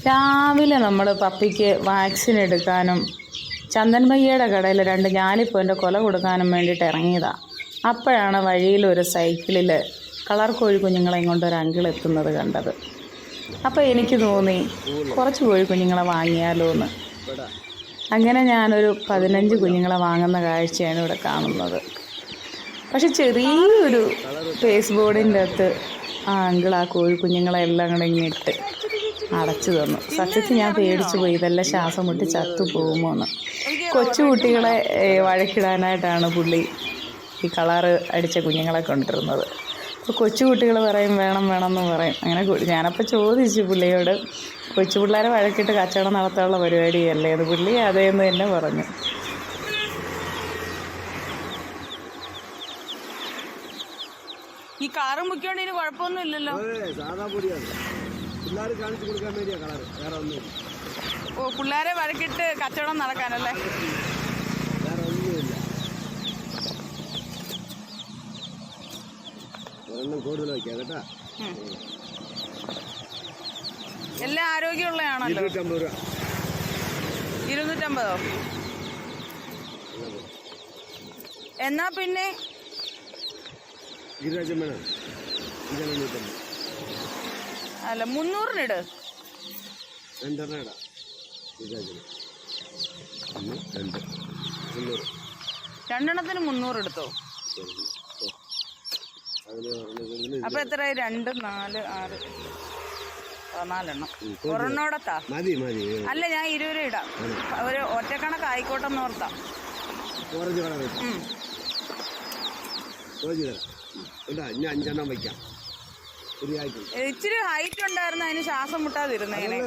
രാവിലെ നമ്മൾ പപ്പിക്ക് വാക്സിൻ എടുക്കാനും ചന്ദൻ ഭയ്യയുടെ കടയിൽ 2 ഞാലിപ്പൂവിൻ്റെ കൊല കൊടുക്കാനും വേണ്ടിയിട്ട് ഇറങ്ങിയതാണ്. അപ്പോഴാണ് വഴിയിലൊരു സൈക്കിളിൽ കളർ കോഴിക്കുഞ്ഞുങ്ങളെയും കൊണ്ട് ഒരു അങ്കിൾ എത്തുന്നത് കണ്ടത്. അപ്പോൾ എനിക്ക് തോന്നി കുറച്ച് കോഴിക്കുഞ്ഞുങ്ങളെ വാങ്ങിയാലോ എന്ന്. അങ്ങനെ ഞാനൊരു 15 കുഞ്ഞുങ്ങളെ വാങ്ങുന്ന കാഴ്ചയാണ് ഇവിടെ കാണുന്നത്. പക്ഷെ ചെറിയൊരു ഫേസ് ബോർഡിൻ്റെ അകത്ത് ആ അങ്കിൾ ആ കോഴിക്കുഞ്ഞുങ്ങളെല്ലാം കൂടെ ഇങ്ങനെ ഇട്ട് അടച്ചു തന്നു. സത്യത്തിൽ ഞാൻ പേടിച്ചു പോയി, ഇതെല്ലാം ശ്വാസം മുട്ടി ചത്തു പോകുമോ എന്ന്. കൊച്ചു കുട്ടികളെ വഴക്കിടാനായിട്ടാണ് പുള്ളി ഈ കളറ് അടിച്ച കുഞ്ഞുങ്ങളെ കൊണ്ടുവരുന്നത്. അപ്പോൾ കൊച്ചു കുട്ടികൾ പറയും വേണം എന്ന് പറയും. അങ്ങനെ ഞാനപ്പോൾ ചോദിച്ചു പുള്ളിയോട്, കൊച്ചു പിള്ളേരെ വഴക്കിട്ട് കച്ചവടം നടത്താനുള്ള പരിപാടിയല്ലേ അത്? പുള്ളി അതേന്ന് തന്നെ പറഞ്ഞു. ഈ കളറ് മുക്കിയോണ്ട് ഇതിന് കുഴപ്പമൊന്നും ഇല്ലല്ലോ. ഓ, പിള്ളേരെ വഴക്കിട്ട് കച്ചവടം നടക്കാനല്ലേ? എല്ലാം ആരോഗ്യമുള്ളതാണല്ലോ. 250. എന്നാ പിന്നെ അല്ല 300-നിട്. 2 300 എടുത്തോ. അപ്പൊ എത്ര? 2, 4, 6, 14 ഒരെണ്ണോടത്താ. അല്ല, ഞാൻ 20 ഇടാം. ഒരു ഒറ്റക്കണക്ക് ആയിക്കോട്ടെന്ന് ഓർത്താ. ഇച്ചിരി ഹൈറ്റ് ഉണ്ടായിരുന്നു, അതിന് ശ്വാസം മുട്ടാതിരുന്നേനെ.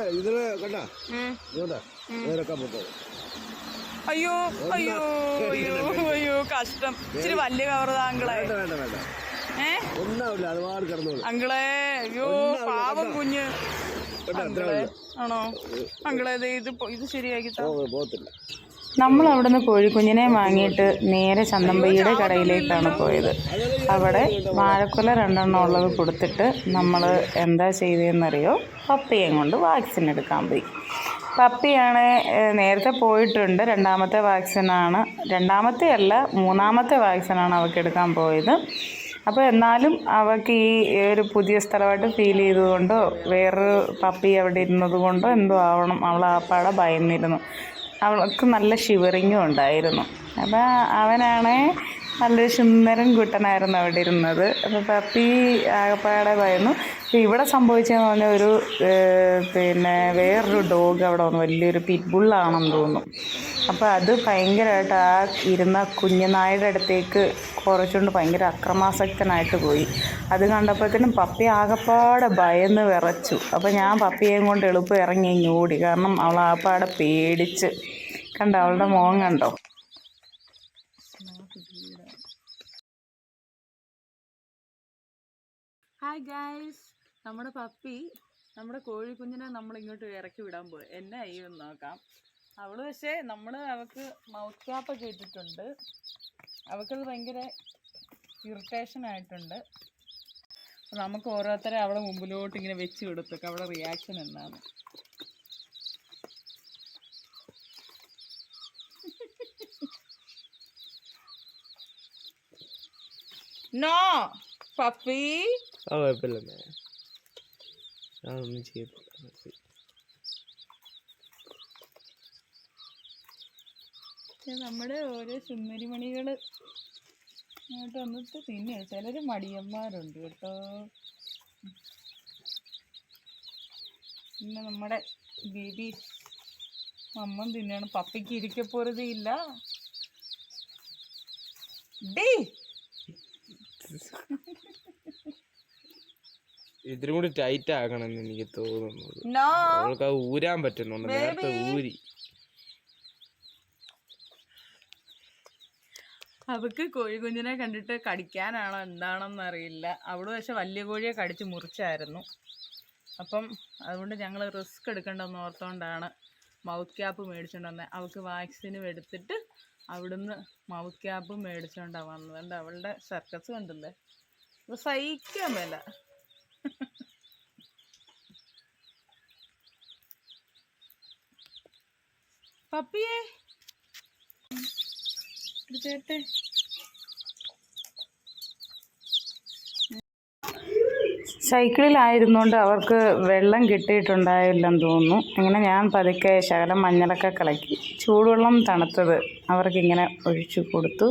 അയ്യോ അയ്യോ അയ്യോ അയ്യോ, കഷ്ടം. ഇച്ചിരി വലിയ കവർ താങ്കളെ. അങ്കിളെ, അയ്യോ പാവം കുഞ്ഞ്. ആണോ അങ്കിളെ? ഇത് ശരിയാക്കി. നമ്മൾ അവിടുന്ന് കോഴിക്കുഞ്ഞിനെ വാങ്ങിയിട്ട് നേരെ ചന്തമ്പയ്യയുടെ കടയിലേക്കാണ് പോയത്. അവിടെ വാഴക്കൊല 2 ഉള്ളത് കൊടുത്തിട്ട് നമ്മൾ എന്താ ചെയ്തതെന്നറിയോ? പപ്പിയെയും കൊണ്ട് വാക്സിൻ എടുക്കാൻ പോയി. പപ്പിയാണ് നേരത്തെ പോയിട്ടുണ്ട്. 2ാമത്തെ വാക്സിനാണ്. 2ാമത്തെ അല്ല, 3ാമത്തെ വാക്സിനാണ് അവൾക്ക് എടുക്കാൻ പോയത്. അപ്പോൾ എന്നാലും അവൾക്ക് ഈ ഒരു പുതിയ സ്ഥലമായിട്ട് ഫീൽ ചെയ്തതുകൊണ്ടോ വേറൊരു പപ്പി അവിടെ ഇരുന്നത് കൊണ്ടോ എന്തോ ആവണം, അവൾ ആപ്പാടെ ഭയന്നിരുന്നു. അവൾക്ക് നല്ല ഷിവറിങ്ങും ഉണ്ടായിരുന്നു. അപ്പോൾ അവനാണേ നല്ലൊരു സുന്ദരൻ കുട്ടനായിരുന്നു അവിടെ ഇരുന്നത്. അപ്പോൾ പപ്പി ആകപ്പാടെ ഭയന്നു. ഇവിടെ സംഭവിച്ചതെന്ന് പറഞ്ഞാൽ ഒരു വേറൊരു ഡോഗ് അവിടെ വന്നു, വലിയൊരു പിറ്റ്ബുള്ളാണെന്ന് തോന്നുന്നു. അപ്പോൾ അത് ഭയങ്കരമായിട്ട് ആ ഇരുന്ന കുഞ്ഞുനായുടെ അടുത്തേക്ക് കുറച്ചുകൊണ്ട് ഭയങ്കര അക്രമാസക്തനായിട്ട് പോയി. അത് കണ്ടപ്പോഴത്തേനും പപ്പി ആകപ്പാടെ ഭയന്ന് വിറച്ചു. അപ്പോൾ ഞാൻ പപ്പിയെയും കൊണ്ട് എളുപ്പം ഇറങ്ങി ഓടി. കാരണം അവൾ ആകപ്പാടെ പേടിച്ച്. കണ്ടോ അവളുടെ മുഖം കണ്ടോ? ഹായ് ഗൈസ്, നമ്മുടെ പപ്പി നമ്മുടെ കോഴിക്കുഞ്ഞിനെ നമ്മളിങ്ങോട്ട് ഇറക്കി വിടാൻ പോയി. എന്നെ അയ്യൊന്ന് നോക്കാം. അവൾ പക്ഷേ അവൾക്ക് മൗത്ത് ക്യാപ്പൊക്കെ ഇട്ടിട്ടുണ്ട്. അവൾക്കത് ഭയങ്കര ഇറിറ്റേഷനായിട്ടുണ്ട്. നമുക്ക് ഓരോരുത്തരെ അവളെ മുമ്പിലോട്ട് ഇങ്ങനെ വെച്ച് കൊടുത്തൊക്കെ അവളുടെ റിയാക്ഷൻ എന്താണ്. No puppy. നമ്മുടെ ഓരോ സുന്ദരിമണികള് ഇങ്ങോട്ട് വന്നിട്ട് തിന്നെ. ചിലര് മടിയന്മാരുണ്ട് കേട്ടോ. പിന്നെ നമ്മുടെ ബേബി അമ്മ തിന്നാണ്. പപ്പിക്ക് ഇരിക്കപ്പോരതില്ല. ഇതിനും കൂടി ടൈറ്റ് ആക്കണമെന്ന് എനിക്ക് തോന്നുന്നത്. അവൾക്ക് അത് ഊരാൻ പറ്റുന്നുണ്ട്. നേരത്തെ ഊരി. അവൾക്ക് കോഴിക്കുഞ്ഞിനെ കണ്ടിട്ട് കടിക്കാനാണോ എന്താണെന്ന് അറിയില്ല. അവള് പക്ഷെ വലിയ കോഴിയെ കടിച്ച് മുറിച്ചായിരുന്നു. അപ്പം അതുകൊണ്ട് ഞങ്ങൾ റിസ്ക് എടുക്കേണ്ടെന്ന് ഓർത്തുകൊണ്ടാണ് മൗത്ത് ക്യാപ്പ് മേടിച്ചുകൊണ്ട് വന്നത്. അവൾക്ക് വാക്സിനും എടുത്തിട്ട് അവിടുന്ന് മൗത്ത് ക്യാപ്പ് മേടിച്ചുകൊണ്ടാണ് വന്നത്. കണ്ട് അവളുടെ സർക്കസ് കണ്ടില്ലേ? ഇത് സഹിക്കാൻ മേല. പപ്പിയേ സൈക്കിളിലായിരുന്നുകൊണ്ട് അവർക്ക് വെള്ളം കിട്ടിയിട്ടുണ്ടായില്ലെന്ന് തോന്നുന്നു. അങ്ങനെ ഞാൻ പതുക്കെ ശകലം മഞ്ഞളൊക്കെ കലക്കി ചൂടുവെള്ളം തണുത്തത് അവർക്കിങ്ങനെ ഒഴിച്ചു കൊടുത്തു.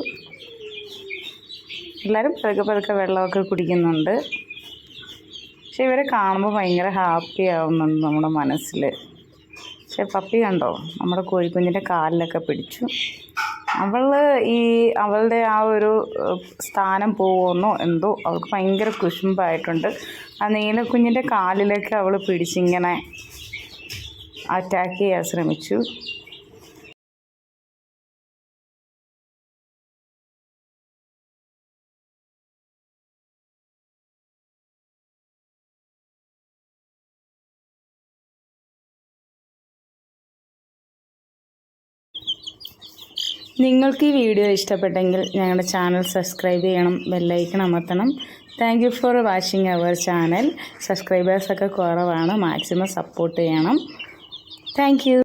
എല്ലാവരും പതുക്കെ പതുക്കെ വെള്ളമൊക്കെ കുടിക്കുന്നുണ്ട്. പക്ഷെ ഇവരെ കാണുമ്പോൾ ഭയങ്കര ഹാപ്പി ആവുന്നുണ്ട് നമ്മുടെ മനസ്സിൽ. പക്ഷെ പപ്പി കണ്ടോ നമ്മുടെ കോഴിക്കുഞ്ഞിൻ്റെ കാലിലൊക്കെ പിടിച്ചു. അവളുടെ ആ ഒരു സ്ഥാനം പോകുമെന്നോ എന്തോ അവൾക്ക് ഭയങ്കര കുശുമ്പായിട്ടുണ്ട്. ആ നീലക്കുഞ്ഞിൻ്റെ കാലിലേക്ക് അവൾ പിടിച്ചിങ്ങനെ അറ്റാക്ക് ചെയ്യാൻ ശ്രമിച്ചു. നിങ്ങൾക്ക് ഈ വീഡിയോ ഇഷ്ടപ്പെട്ടെങ്കിൽ ഞങ്ങളുടെ ചാനൽ സബ്സ്ക്രൈബ് ചെയ്യണം, ബെല്ലൈക്കൺ അമർത്തണം. Thank you for watching our channel. സബ്സ്ക്രൈബേഴ്സൊക്കെ കുറവാണ്, മാക്സിമം സപ്പോർട്ട് ചെയ്യണം. Thank U.